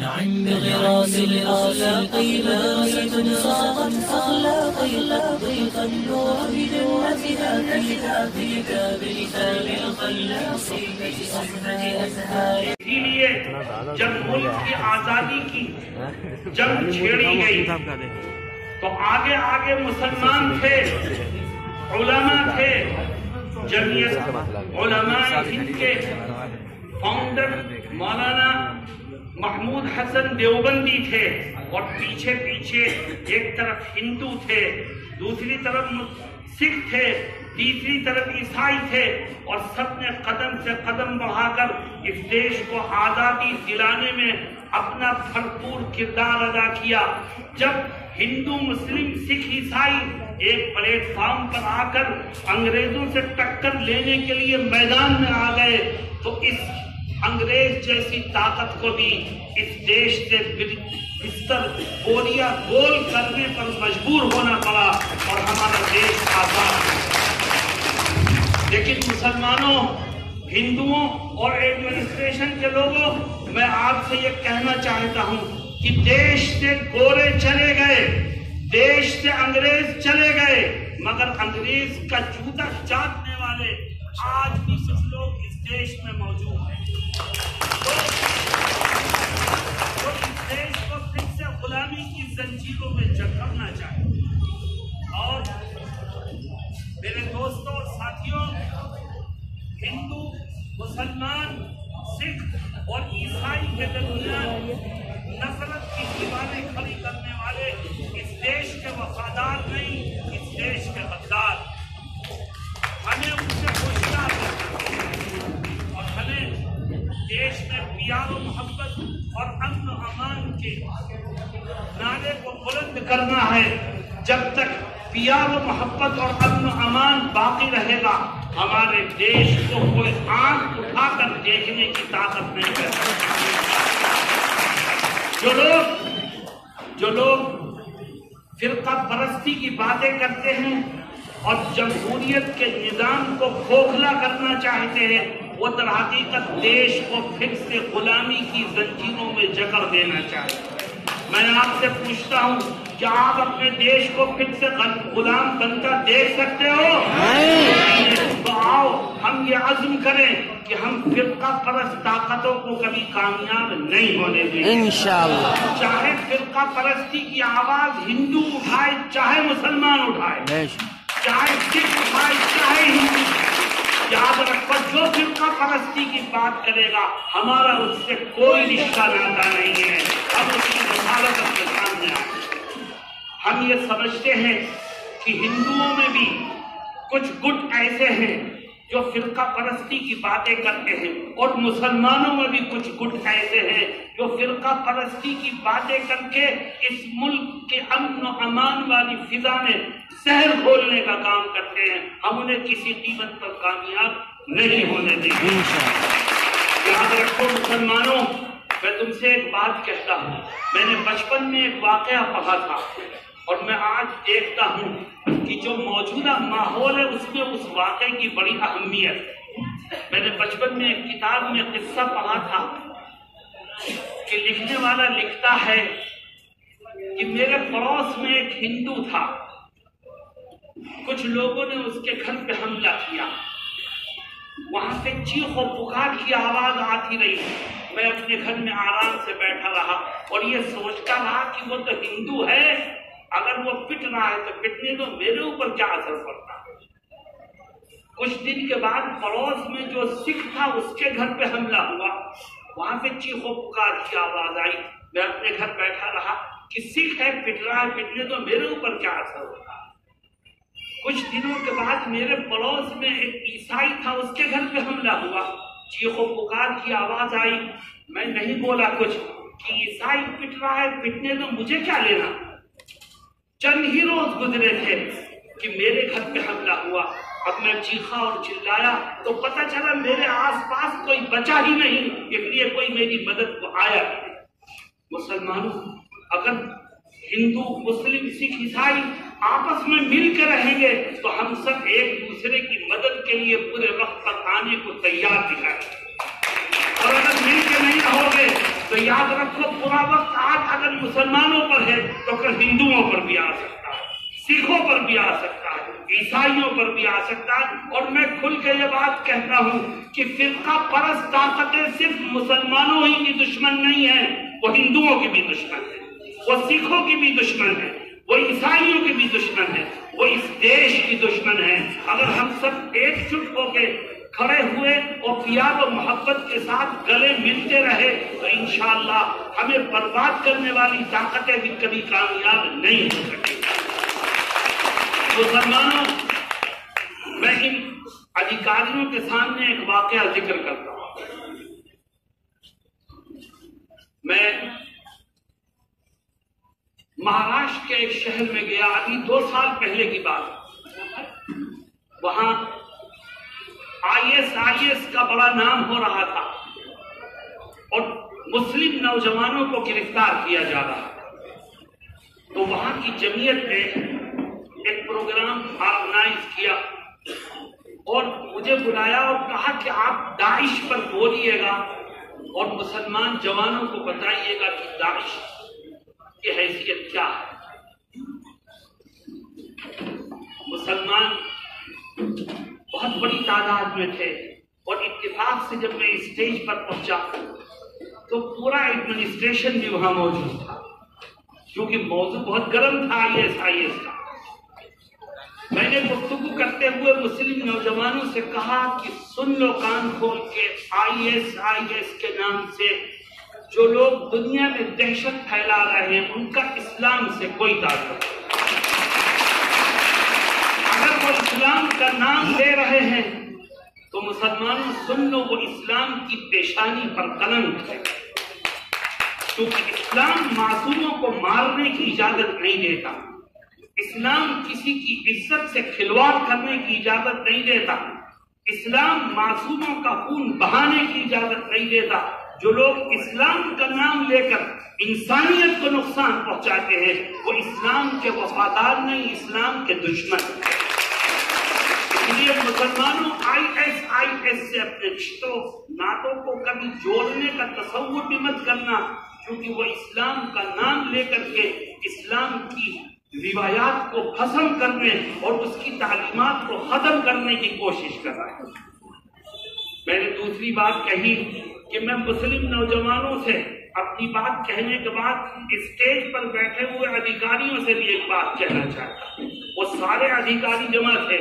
نعم بغراس الأخلاق مدرسة صاغت أخلاقي النور بجنتها في كتاب لسان الخلاق بصحبة أزهار. اسی لیے جب ملک کی آزادی کی جنگ چھیڑی گئی تو آگے آگے مسلمان تھے، علماء تھے، جمعیت علماء ہند کے فاؤنڈر مولانا محمود حسن دیوبندی تھے، اور پیچھے پیچھے ایک طرف ہندو تھے، دوسری طرف سکھ تھے، تیسری طرف عیسائی تھے، اور سب نے قدم سے قدم بڑھا کر اس دیش کو آزادی دلانے میں اپنا بھرپور کردار ادا کیا۔ جب ہندو، مسلم، سکھ، عیسائی ایک پلیٹ فارم پر آ کر انگریزوں سے ٹکر لینے کے لیے میدان میں آ گئے تو اس انگریز جیسی طاقت کو بھی اس دیش سے بستر بوریا گول کرنے پر مجبور ہونا پڑا اور ہمارا دیش آزاد ہے۔ لیکن مسلمانوں، ہندوؤں اور ایڈمنسٹریشن کے لوگوں، میں آپ سے یہ کہنا چاہتا ہوں کہ دیش سے گورے چلے گئے، دیش سے انگریز چلے گئے، مگر انگریز کا جوتا چاٹنے والے آج بھی کچھ لوگ اس دیش میں موجود ہیں۔ تو اس دیش کو پھر سے غلامی کی زنجیروں میں جکڑنا چاہیے۔ اور میرے دوستوں اور ساتھیوں، ہندو، مسلمان، سکھ اور عیسائی کے درمیان نفرت کی دیواریں کھڑی کرنے والے اس دیش کے وفادار نہیں، اس دیش کے غدار۔ ہمیں ان سے ہوشیار رہنا چاہیے اور ہمیں دیش میں پیار و محبت اور امن و امان کے نعرے کو بلند کرنا ہے۔ جب تک پیار و محبت اور امن و امان باقی رہے گا، ہمارے دیش کو کوئی آنکھ اٹھا کر دیکھنے کی طاقت نہیں رہ سکتی۔ جو لوگ فرقہ پرستی کی باتیں کرتے ہیں اور جمہوریت کے نظام کو کھوکھلا کرنا چاہتے ہیں، وہ در حقیقت دیش کو پھر سے غلامی کی زنجیروں میں جکڑ دینا چاہتے ہیں۔ میں آپ سے پوچھتا ہوں، کیا آپ اپنے دیش کو پھر سے غلام بنتا دیکھ سکتے ہو؟ تو آؤ ہم یہ عزم کریں کہ ہم فرقہ پرست طاقتوں کو کبھی کامیاب نہیں ہونے دیں گے انشاءاللہ۔ چاہے فرقہ پرستی کی آواز ہندو اٹھائے، چاہے مسلمان اٹھائے، چاہے سکھ اٹھائے، چاہے ہندو، یاد رکھو جو فرقہ پرستی کی بات کرے گا ہمارا اس سے کوئی رشتہ ناتا نہیں ہے، ہم اس کی وکالت اپنے سامنے آئے۔ ہم یہ سمجھتے ہیں کہ ہندوؤں میں بھی کچھ گٹ ایسے ہیں جو فرقہ پرستی کی باتیں کرتے ہیں، اور مسلمانوں میں بھی کچھ گٹ ایسے ہیں جو فرقہ پرستی کی باتیں کر کے اس ملک کے امن و امان والی فضا میں زہر گھولنے کا کام کرتے ہیں۔ ہم انہیں کسی قیمت پر کامیاب نہیں ہونے دیں گے۔ یاد رکھو مسلمانوں، میں تم سے ایک بات کہتا ہوں، میں نے بچپن میں ایک واقعہ پڑھا تھا، اور میں آج دیکھتا ہوں کہ جو موجودہ ماحول ہے اس میں اس واقعے کی بڑی اہمیت ہے۔ میں نے بچپن میں ایک کتاب میں قصہ پڑھا تھا کہ لکھنے والا لکھتا ہے کہ میرے پڑوس میں ایک ہندو تھا، کچھ لوگوں نے اس کے گھر پہ حملہ کیا، وہاں سے چیخ و پکار کی آواز آتی رہی۔ میں اپنے گھر میں آرام سے بیٹھا رہا اور یہ سوچتا رہا کہ وہ تو ہندو ہے، اگر وہ پٹ رہا ہے تو پٹنے تو میرے اوپر کیا اثر پڑتا ہے۔ کچھ دن کے بعد پڑوس میں جو سکھ تھا اس کے گھر پہ حملہ ہوا، وہاں سے چیخ و پکار کی آواز آئی۔ میں اپنے گھر بیٹھا رہا کہ سکھ ہے، پٹ رہا ہے، پٹنے تو میرے اوپر کیا اثر ہوتا ہے۔ کچھ دنوں کے بعد میرے پڑوس میں ایک عیسائی تھا، اس کے گھر پہ حملہ ہوا، چیخ و پکار کی آواز آئی۔ میں نہیں بولا کچھ کہ عیسائی پٹ رہا ہے، پٹنے تو مجھے کیا لینا۔ چند ہی روز گزرے تھے کہ میرے گھر پہ حملہ ہوا۔ اب میں چیخا اور چلایا تو پتہ چلا میرے آس پاس کوئی بچا ہی نہیں، اس لیے کوئی میری مدد کو آیا۔ مسلمانوں، اگر ہندو، مسلم، سکھ، عیسائی آپس میں مل کے رہیں گے تو ہم سب ایک دوسرے کی مدد کے لیے پورے وقت پر آنے کو تیار دکھائیں، اور اگر مل کے نہیں رہو گے تو یاد رکھو پورا وقت آج اگر مسلمانوں پر ہے تو کل ہندوؤں پر بھی آ سکتا ہے، سکھوں پر بھی آ سکتا ہے، عیسائیوں پر بھی آ سکتا ہے۔ اور میں کھل کے یہ بات کہتا ہوں کہ فرقہ پرست طاقتیں صرف مسلمانوں ہی کی دشمن نہیں ہیں، وہ ہندوؤں کی بھی دشمن ہے، وہ سکھوں کی بھی دشمن ہے، وہ عیسائیوں کی بھی دشمن ہے، وہ اس دیش کی دشمن ہے۔ اگر ہم سب ایک جٹ ہو کے کھڑے ہوئے اور پیار و محبت کے ساتھ گلے ملتے رہے تو انشاءاللہ ہمیں برباد کرنے والی طاقتیں بھی کبھی کامیاب نہیں ہو سکیں۔ مسلمانوں، میں ان ادھیکاریوں کے سامنے ایک واقعہ ذکر کرتا ہوں۔ میں مہاراشٹر کے ایک شہر میں گیا، ابھی 2 سال پہلے کی بات۔ وہاں IS کا بڑا نام ہو رہا تھا اور مسلم نوجوانوں کو گرفتار کیا جا رہا تھا۔ تو وہاں کی جمعیت نے ایک پروگرام آرگنائز کیا اور مجھے بلایا اور کہا کہ آپ داعش پر بولیے گا اور مسلمان جوانوں کو بتائیے گا کہ داعش کی حیثیت کیا ہے۔ مسلمان بہت بڑی تعداد میں تھے اور اتفاق سے جب میں اسٹیج پر پہنچا تو پورا ایڈمنسٹریشن بھی وہاں موجود تھا، کیونکہ موضوع بہت گرم تھا IS کا۔ میں نے گفتگو کرتے ہوئے مسلم نوجوانوں سے کہا کہ سن لو کان کھول کے، IS کے نام سے جو لوگ دنیا میں دہشت پھیلا رہے ہیں ان کا اسلام سے کوئی تعلق نہیں۔ اگر وہ اسلام کا نام لے رہے ہیں تو مسلمانوں سن لو، وہ اسلام کی پیشانی پر کلنک ہے، کیونکہ اسلام معصوموں کو مارنے کی اجازت نہیں دیتا، اسلام کسی کی عزت سے کھلواڑ کرنے کی اجازت نہیں دیتا، اسلام معصوموں کا خون بہانے کی اجازت نہیں دیتا۔ جو لوگ اسلام کا نام لے کر انسانیت کو نقصان پہنچاتے ہیں وہ اسلام کے وفادار نہیں، اسلام کے دشمن ہیں۔ اس لیے مسلمانوں IS سے اپنے رشتوں ناطوں کو کبھی جوڑنے کا تصور بھی مت کرنا، کیونکہ وہ اسلام کا نام لے کر کے اسلام کی روایات کو ختم کرنے اور اس کی تعلیمات کو ختم کرنے کی کوشش کر رہا ہے۔ میں نے دوسری بات کہی کہ میں مسلم نوجوانوں سے اپنی بات کہنے کے بعد اسٹیج پر بیٹھے ہوئے ادھیکاریوں سے بھی ایک بات کہنا چاہتا ہوں۔ وہ سارے ادھیکاری جمع تھے۔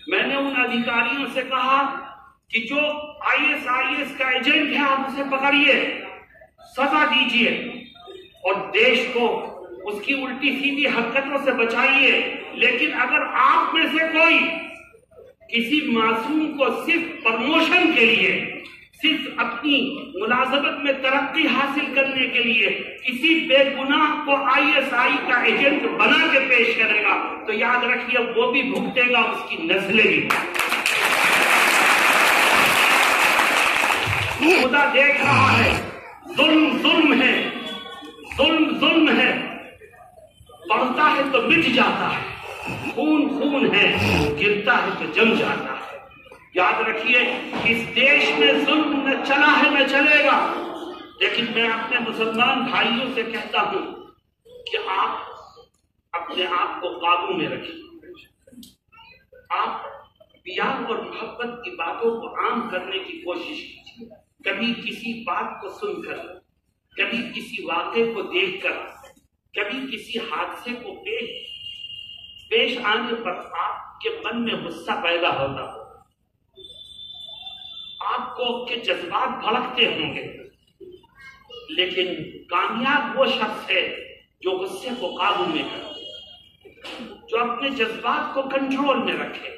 میں نے ان ادھیکاریوں سے کہا کہ جو IS کا ایجنٹ ہے آپ اسے پکڑیے، سزا دیجیے اور دیش کو اس کی الٹی سیدھی حرکتوں سے بچائیے، لیکن اگر آپ میں سے کوئی کسی معصوم کو صرف پروموشن کے لیے، صرف اپنی ملازمت میں ترقی حاصل کرنے کے لیے کسی بے گناہ کو IS کا ایجنٹ بنا کے پیش کرے گا تو یاد رکھیے وہ بھی بھگتے گا، اس کی نسلیں بھی۔ خدا دیکھ رہا ہے، ظلم ظلم ہے، ظلم ہے، بڑھتا ہے تو مٹ جاتا ہے، خون خون ہے، گرتا ہے تو جم جاتا ہے۔ یاد رکھیے اس دیش میں ظلم نہ چلا ہے نہ چلے گا، لیکن میں اپنے مسلمان بھائیوں سے کہتا ہوں کہ آپ اپنے آپ کو قابو میں رکھیں، آپ پیار اور محبت کی باتوں کو عام کرنے کی کوشش کیجیے۔ کبھی کسی بات کو سن کر، کبھی کسی واقعے کو دیکھ کر، کبھی کسی حادثے کو پیش آنے پر آپ کے من میں غصہ پیدا ہوتا ہو، آپ کو کے جذبات بھڑکتے ہوں گے، لیکن کامیاب وہ شخص ہے جو غصے کو قابو میں کرے، جو اپنے جذبات کو کنٹرول میں رکھے،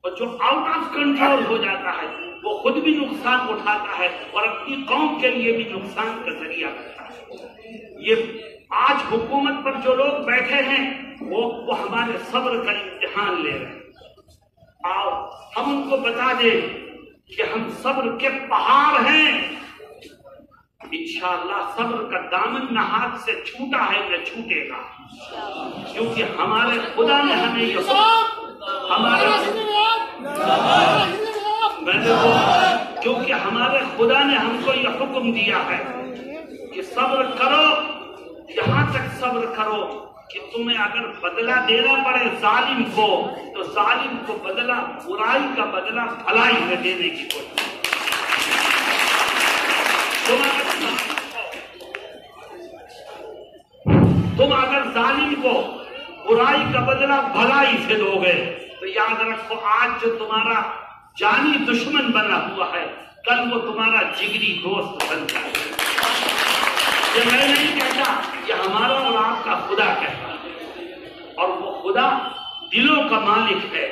اور جو آؤٹ آف کنٹرول ہو جاتا ہے وہ خود بھی نقصان اٹھاتا ہے اور اپنی قوم کے لیے بھی نقصان کا ذریعہ بنتا ہے۔ یہ آج حکومت پر جو لوگ بیٹھے ہیں وہ ہمارے صبر کا امتحان لے رہے ہیں۔ آؤ ہم ان کو بتا دیں کہ ہم صبر کے پہاڑ ہیں، انشاءاللہ صبر کا دامن نہ ہاتھ سے چھوٹا ہے نہ چھوٹے گا، کیونکہ ہمارے خدا نے ہمیں یہ میں نے وہ کیونکہ ہمارے خدا نے ہم کو یہ حکم دیا ہے کہ صبر کرو، یہاں تک صبر کرو کہ تمہیں اگر بدلہ دینا پڑے ظالم کو تو ظالم کو بدلہ، برائی کا بدلہ بھلائی میں دینے کی کوشش۔ تم اگر ظالم کو برائی کا بدلہ بھلائی سے دو گے تو یاد رکھو آج جو تمہارا جانی دشمن بنا ہوا ہے کل وہ تمہارا جگری دوست بن جائے گا۔ یہ میں نہیں کہتا، یہ ہمارا اور آپ کا خدا کہتا ہے، اور وہ خدا دلوں کا مالک ہے۔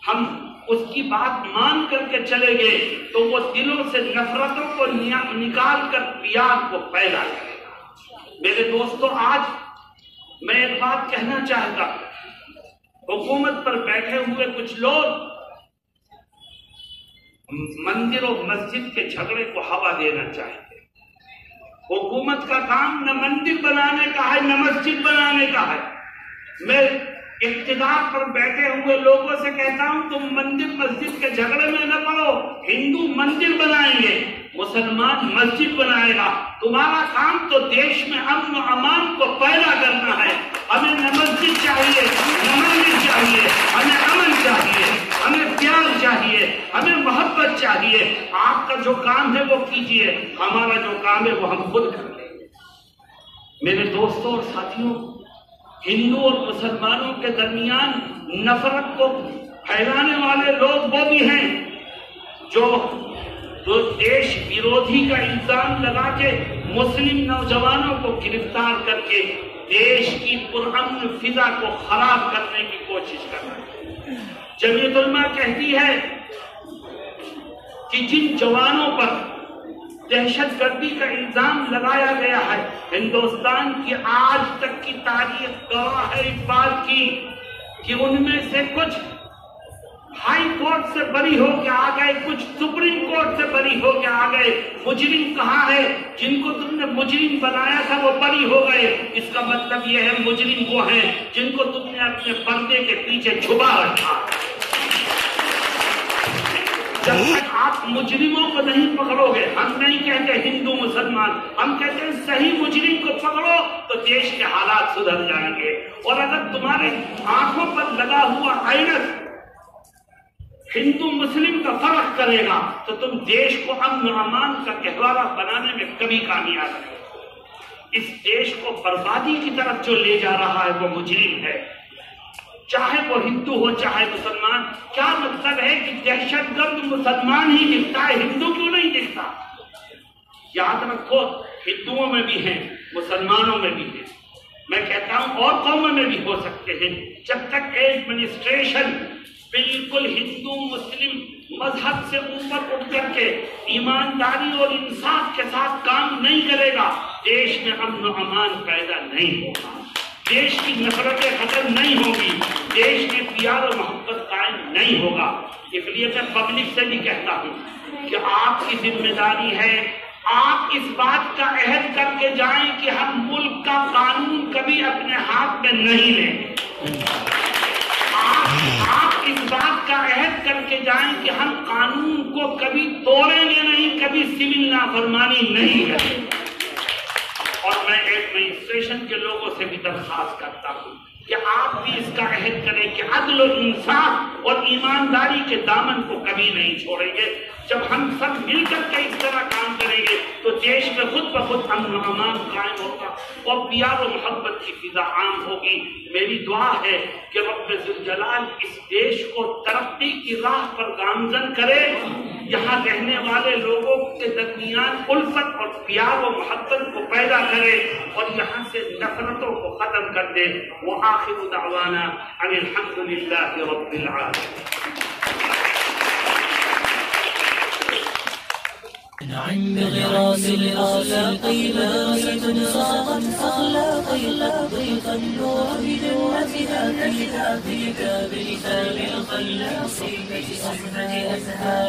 ہم اس کی بات مان کر کے چلے گئے تو وہ دلوں سے نفرتوں کو نکال کر پیار کو پیدا کرے گا۔ میرے دوستو، آج میں ایک بات کہنا چاہتا ہوں، حکومت پر بیٹھے ہوئے کچھ لوگ مندر و مسجد کے جھگڑے کو ہوا دینا چاہتے ہیں۔ حکومت کا کام نہ مندر بنانے کا ہے نہ مسجد بنانے کا ہے۔ میں اقتدار پر بیٹھے ہوئے لوگوں سے کہتا ہوں تم مندر مسجد کے جھگڑے میں نہ پڑو، ہندو مندر بنائیں گے، مسلمان مسجد بنائے گا۔ تمہارا کام تو دیش میں امن و امان کو پیدا کرنا ہے۔ ہمیں نہ مسجد چاہیے نہ مندر چاہیے، ہمیں امن چاہیے، ہمیں پیار چاہیے، ہمیں محبت چاہیے۔ آپ کا جو کام ہے وہ کیجئے، ہمارا جو کام ہے وہ ہم خود کر لیں گے۔ میرے دوستوں اور ساتھیوں، ہندو اور مسلمانوں کے درمیان نفرت کو پھیلانے والے لوگ وہ بھی ہیں جو دیش ویرودھی کا الزام لگا کے مسلم نوجوانوں کو گرفتار کر کے دیش کی پرامن فضا کو خراب کرنے کی کوشش کر رہے ہیں۔ جمعیت علماء کہتی ہے کہ جن جوانوں پر دہشت گردی کا الزام لگایا گیا ہے، ہندوستان کی آج تک کی تاریخ گواہ ہے اس بات کی کہ ان میں سے کچھ ہائی کورٹ سے بری ہو کے آ گئے، کچھ سپریم کورٹ سے بری ہو کے آ گئے۔ مجرم کہاں ہے؟ جن کو تم نے مجرم بنایا تھا وہ بری ہو گئے۔ اس کا مطلب یہ ہے مجرم وہ ہیں جن کو تم نے اپنے پردے کے پیچھے چھپا رکھا۔ جب تک آپ مجرموں کو نہیں پکڑو گے، ہم نہیں کہتے ہندو مسلمان، ہم کہتے ہیں صحیح مجرم کو پکڑو تو دیش کے حالات سدھر جائیں گے۔ اور اگر تمہارے آنکھوں پر لگا ہوا آئینس ہندو مسلم کا فرق کرے گا تو تم دیش کو امن و امان کا گہوارہ بنانے میں کبھی کامیاب نہیں۔ اس دیش کو بربادی کی طرف جو لے جا رہا ہے وہ مجرم ہے، چاہے وہ ہندو ہو چاہے مسلمان۔ کیا مطلب ہے کہ دہشت گرد مسلمان ہی دکھتا ہے، ہندو کیوں نہیں دکھتا؟ یاد رکھو ہندوؤں میں بھی ہیں، مسلمانوں میں بھی ہیں، میں کہتا ہوں اور قوموں میں بھی ہو سکتے ہیں۔ جب تک ایڈمنسٹریشن بالکل ہندو مسلم مذہب سے اوپر اٹھ کر کے ایمانداری اور انصاف کے ساتھ کام نہیں کرے گا، دیش میں امن و امان پیدا نہیں ہوگا، دیش کی نفرتیں ختم نہیں ہوگی، دیش میں پیار و محبت قائم نہیں ہوگا۔ اس لیے میں پبلک سے بھی کہتا ہوں کہ آپ کی ذمہ داری ہے، آپ اس بات کا عہد کر کے جائیں کہ ہم ملک کا قانون کبھی اپنے ہاتھ میں نہیں لیں گے۔ آپ اس بات کا عہد کر کے جائیں کہ ہم قانون کو کبھی توڑیں گے نہیں، کبھی سول نافرمانی نہیں کریں گے۔ اور میں ایڈمنسٹریشن کے لوگوں سے بھی درخواست کرتا ہوں کہ آپ بھی اس کا عہد کریں کہ عدل و انصاف اور ایمانداری کے دامن کو کبھی نہیں چھوڑیں گے۔ جب ہم سب مل کر کے اس طرح کام کریں گے تو دیش میں خود بخود امن و امان قائم ہوگا اور پیار و محبت کی فضا عام ہوگی۔ میری دعا ہے کہ رب ذوالجلال اس دیش کو ترقی کی راہ پر گامزن کرے، یہاں رہنے والے لوگوں کے درمیان الفت اور پیار و محبت کو پیدا کرے اور یہاں سے نفرتوں کو ختم کر دے۔ وآخر دعوانا ان الحمد للہ رب العالمین۔ نعم بغراس الأخلاق باسة صاغت أخلاقي طريق النور بجنتها في كتاب لسان الخلاق أحمد أزهار